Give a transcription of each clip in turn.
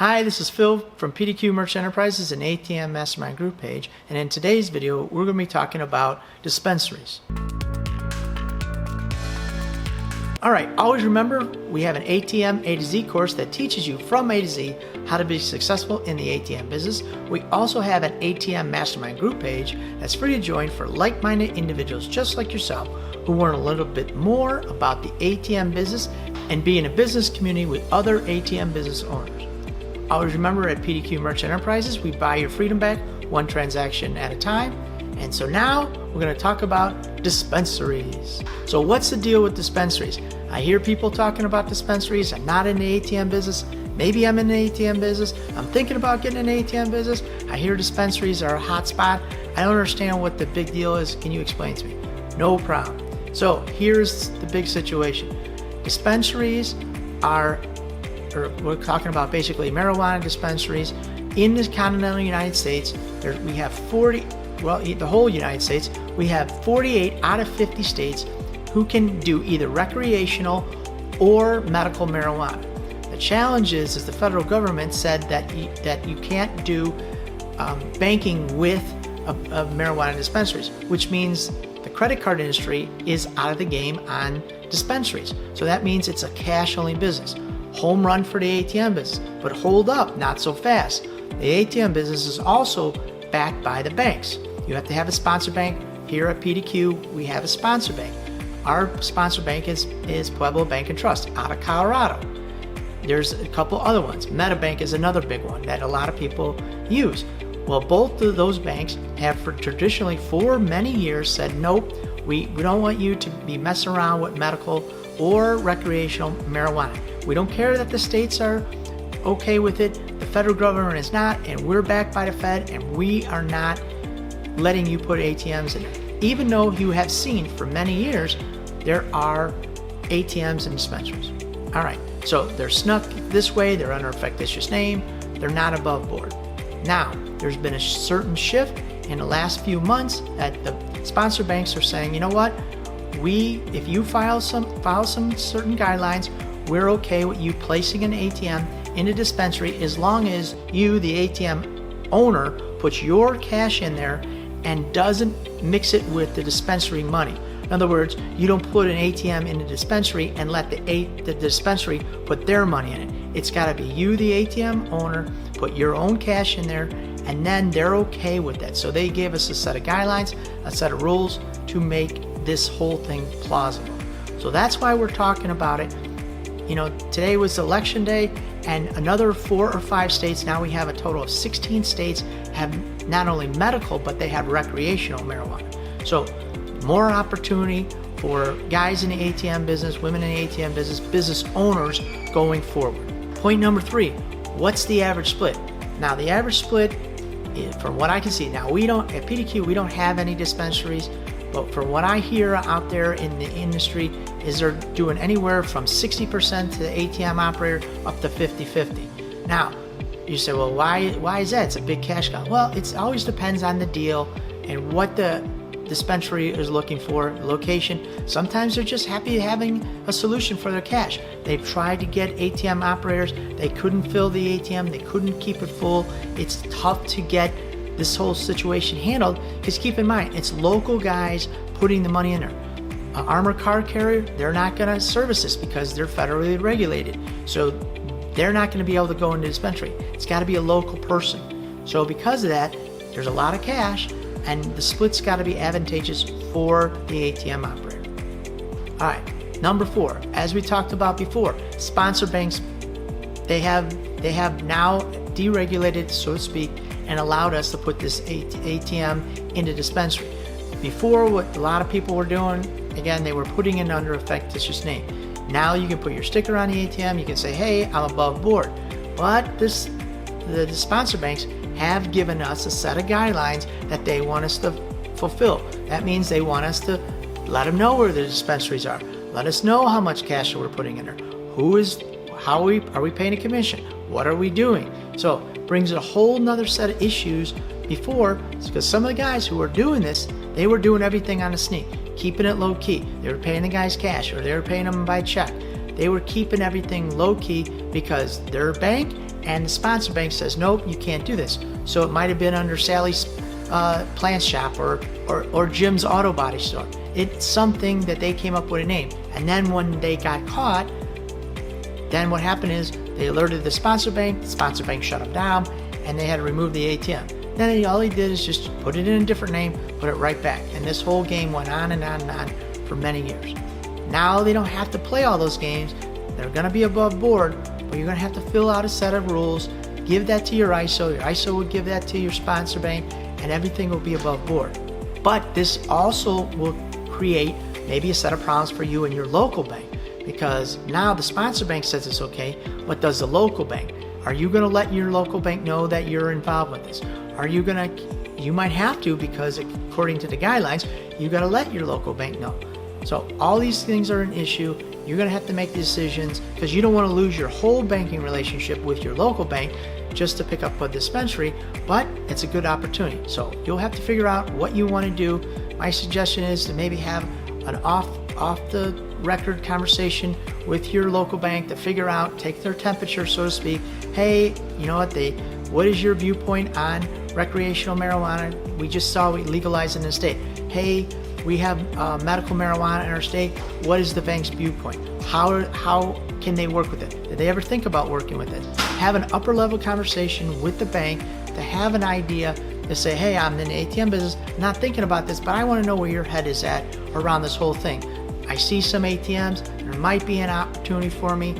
Hi, this is Phil from PDQ Merchant Enterprises and ATM Mastermind Group page, and in today's video we're going to be talking about dispensaries. Alright, always remember we have an ATM A to Z course that teaches you from A to Z how to be successful in the ATM business. We also have an ATM Mastermind Group page that's free to join for like-minded individuals just like yourself who learn a little bit more about the ATM business and be in a business community with other ATM business owners. Always remember at PDQ Merchant Enterprises, we buy your freedom back one transaction at a time. And so now we're going to talk about dispensaries. So what's the deal with dispensaries? I hear people talking about dispensaries. I'm not in the ATM business. Maybe I'm in the ATM business. I'm thinking about getting in the ATM business. I hear dispensaries are a hot spot. I don't understand what the big deal is. Can you explain to me? No problem. So here's the big situation. Dispensaries we're talking about basically marijuana dispensaries in the continental United States. We have 40, well, the whole United States, we have 48 out of 50 states who can do either recreational or medical marijuana. The challenge is the federal government said that you can't do banking with marijuana dispensaries, which means the credit card industry is out of the game on dispensaries. So that means it's a cash-only business. Home run for the ATM business, but hold up, not so fast. The ATM business is also backed by the banks. You have to have a sponsor bank. Here at PDQ, we have a sponsor bank. Our sponsor bank is Pueblo Bank and Trust out of Colorado. There's a couple other ones. MetaBank is another big one that a lot of people use. Well, both of those banks have traditionally for many years said, nope, we don't want you to be messing around with medical or recreational marijuana. We don't care that the states are okay with it, the federal government is not, and we're backed by the Fed, and we are not letting you put ATMs in it. Even though you have seen for many years, there are ATMs and dispensaries. All right, so they're snuck this way, they're under a fictitious name, they're not above board. Now, there's been a certain shift in the last few months that the sponsor banks are saying, you know what, if you file some certain guidelines, we're okay with you placing an ATM in a dispensary as long as you, the ATM owner, puts your cash in there and doesn't mix it with the dispensary money. In other words, you don't put an ATM in the dispensary and let the dispensary put their money in it. It's got to be you, the ATM owner, put your own cash in there, and then they're okay with that. So they gave us a set of guidelines, a set of rules to make this whole thing plausible. So that's why we're talking about it. You know, today was election day, and another 4 or 5 states, now we have a total of 16 states, have not only medical, but they have recreational marijuana. So more opportunity for guys in the ATM business, women in the ATM business, business owners going forward. Point number 3, what's the average split? Now the average split, from what I can see, now at PDQ, we don't have any dispensaries, but from what I hear out there in the industry is they're doing anywhere from 60% to the ATM operator up to 50-50. Now, you say, well, why is that? It's a big cash cow. Well, it always depends on the deal and what the dispensary is looking for, location. Sometimes they're just happy having a solution for their cash. They've tried to get ATM operators. They couldn't fill the ATM. They couldn't keep it full. It's tough to get this whole situation handled because keep in mind, it's local guys putting the money in there. An armored car carrier, they're not going to service this because they're federally regulated. So they're not going to be able to go into the dispensary. It's got to be a local person. So because of that, there's a lot of cash, and the split's got to be advantageous for the ATM operator. All right, number 4, as we talked about before, sponsor banks, they have now deregulated, so to speak, and allowed us to put this ATM into dispensary. Before, what a lot of people were doing, again, they were putting it under a fictitious name. Now you can put your sticker on the ATM, you can say, hey, I'm above board. But the sponsor banks have given us a set of guidelines that they want us to fulfill. That means they want us to let them know where the dispensaries are. Let us know how much cash we're putting in there. Are we paying a commission? What are we doing? So brings a whole nother set of issues before, because some of the guys who are doing this, they were doing everything on a sneak, keeping it low key. They were paying the guys cash or they were paying them by check. They were keeping everything low key because their bank and the sponsor bank says, nope, you can't do this. So it might have been under Sally's plant shop or Jim's auto body store. It's something that they came up with a name. And then when they got caught, then what happened is they alerted the sponsor bank shut them down, and they had to remove the ATM. Then all he did is just put it in a different name, put it right back. And this whole game went on and on and on for many years. Now they don't have to play all those games. They're going to be above board, but you're going to have to fill out a set of rules, give that to your ISO. Your ISO will give that to your sponsor bank, and everything will be above board. But this also will create maybe a set of problems for you and your local bank, because now the sponsor bank says it's okay. What does the local bank? Are you going to let your local bank know that you're involved with this? Are you going to? You might have to, because according to the guidelines, you got to let your local bank know. So all these things are an issue. You're going to have to make decisions, because you don't want to lose your whole banking relationship with your local bank just to pick up a dispensary, but it's a good opportunity. So you'll have to figure out what you want to do. My suggestion is to maybe have an off the record conversation with your local bank to figure out, take their temperature, so to speak. Hey, you know what is your viewpoint on recreational marijuana? We just saw we legalized in the state. Hey, we have medical marijuana in our state. What is the bank's viewpoint? How can they work with it? Did they ever think about working with it? Have an upper level conversation with the bank to have an idea to say, hey, I'm in the ATM business, not thinking about this, but I want to know where your head is at around this whole thing. I see some ATMs, there might be an opportunity for me.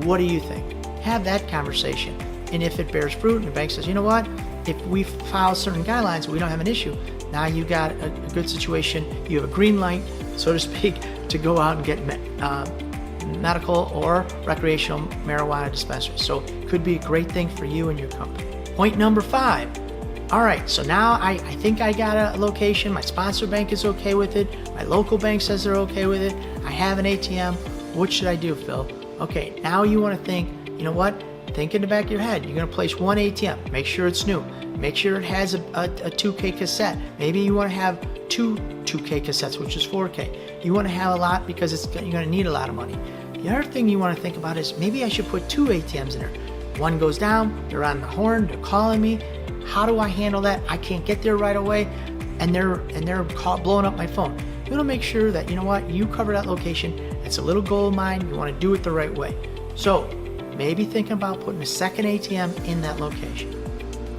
What do you think? Have that conversation. And if it bears fruit and the bank says, you know what, if we follow certain guidelines, we don't have an issue. Now you got a good situation. You have a green light, so to speak, to go out and get medical or recreational marijuana dispensaries. So it could be a great thing for you and your company. Point number 5. All right, so now I think I got a location. My sponsor bank is okay with it. My local bank says they're okay with it. I have an ATM. What should I do, Phil? Okay, now you want to think, you know what? Think in the back of your head. You're going to place one ATM. Make sure it's new. Make sure it has a 2K cassette. Maybe you want to have two 2K cassettes, which is 4K. You want to have a lot because you're going to need a lot of money. The other thing you want to think about is maybe I should put 2 ATMs in there. One goes down, they're on the horn, they're calling me. How do I handle that? I can't get there right away, and they're blowing up my phone. You want to make sure that, you know what, you cover that location. It's a little gold mine. You want to do it the right way. So maybe thinking about putting a second ATM in that location.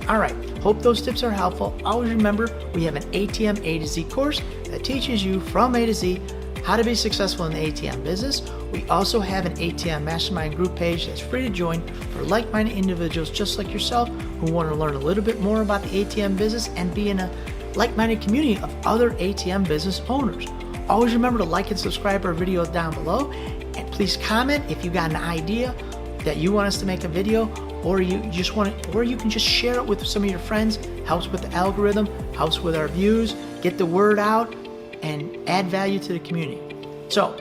All right, hope those tips are helpful. Always remember, we have an ATM A to Z course that teaches you from A to Z how to be successful in the ATM business. We also have an ATM Mastermind group page that's free to join for like-minded individuals just like yourself who want to learn a little bit more about the ATM business and be in a like-minded community of other ATM business owners. Always remember to like and subscribe our video down below, and please comment if you got an idea that you want us to make a video, or you can just share it with some of your friends. Helps with the algorithm, helps with our views, get the word out, and add value to the community. So,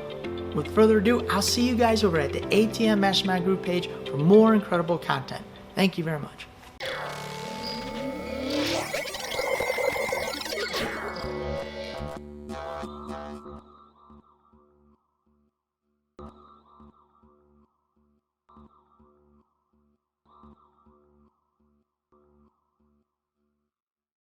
with further ado, I'll see you guys over at the ATM Mastermind group page for more incredible content. Thank you very much.